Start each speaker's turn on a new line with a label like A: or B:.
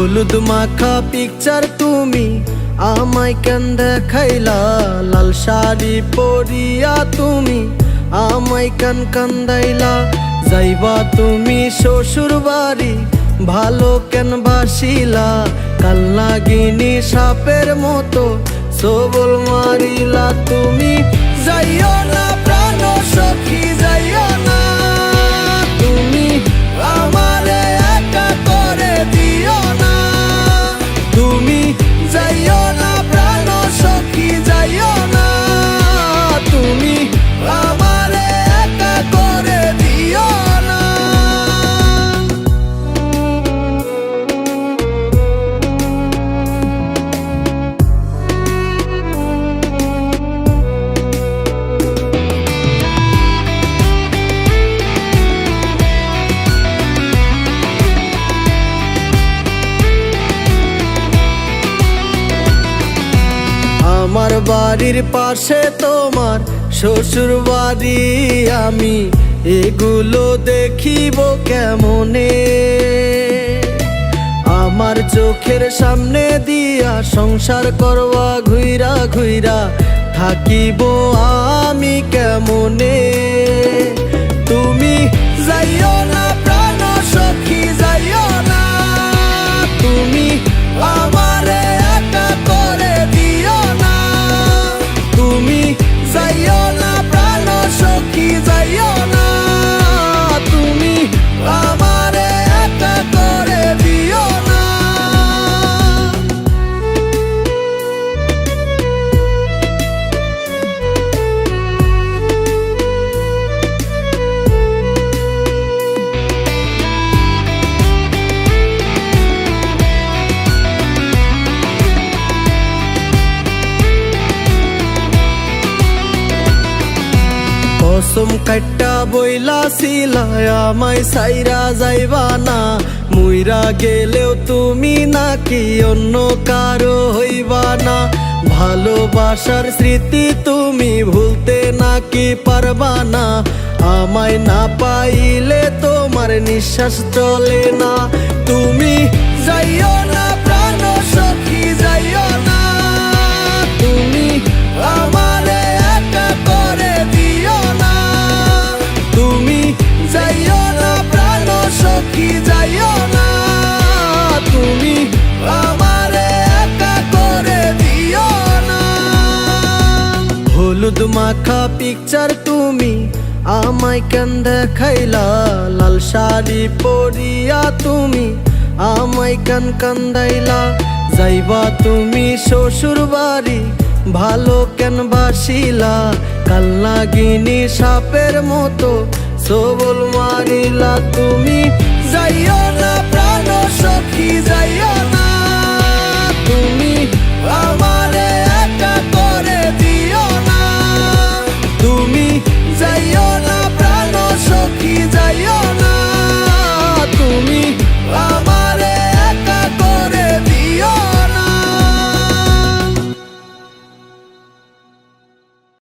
A: হলুদ মাখা পিকচার তুমি আমায় কেন দেখাইলা, লাল শাড়ি পরিয়া তুমি আমায় কেন কান্দাইলা। যাইবা তুমি শ্বশুর বাড়ি ভালো কেন বাসিলা, কাল নাগিনী সাপের মতো সবল মারিলা। তুমি যাইও না প্রাণ সখী যাইও না, তুমি আমারে একা করে দিও না। তুমি যাইও না প্রাণ সখী যাইও না, তুমি আমারে একা করে দিও না। আমার বাড়ির পাশে তোমার শ্বশুর বাড়ি, আমি এগুলো দেখিব কেমনে? আমার চোখের সামনে দিয়া সংসার করবা ঘুইরা ঘুইরা থাকিব আমি কেমনে? তুমি যাইও না প্রাণ সখী যাইও না, তুমি আমারে একা করে দিও না। তুমি যাইও না প্রাণ সখী যাইও না, তুমি আমারে একা করে দিও না। কসম কাট্টা বইলাছিলা আমায় সাইরা যাইবা না, মুইরা গেলেও তুমি নাকি অন্য কারো হইবা না। ভালোবাসার স্মৃতি তুমি ভুলতে নাকি পারবা না, আমায় না পাইলে তোমার নিঃশ্বাস চলে না। তুমি যাইও না প্রাণ সখী যাইও না, তুমি আমারে একা করে দিও না। তুমি যাইও না প্রাণ সখী যাইও না, তুমি আমারে একা করে দিও না। হলুদ মাখা পিকচার তুমি আমায় কেন দেখাইলা, লাল শাড়ি পরিয়া তুমি আমায় কেন কান্দাইলা। যাইবা তুমি শ্বশুর বাড়ি ভালো কেন বাসিলা, কাল নাগিনী সাপের মতো সবল মারিলা। তুমি যাইও না প্রাণ সখী যাইও না, তুমি আমারে একা করে দিও না। তুমি যাইও না প্রাণ সখী যাইও না, তুমি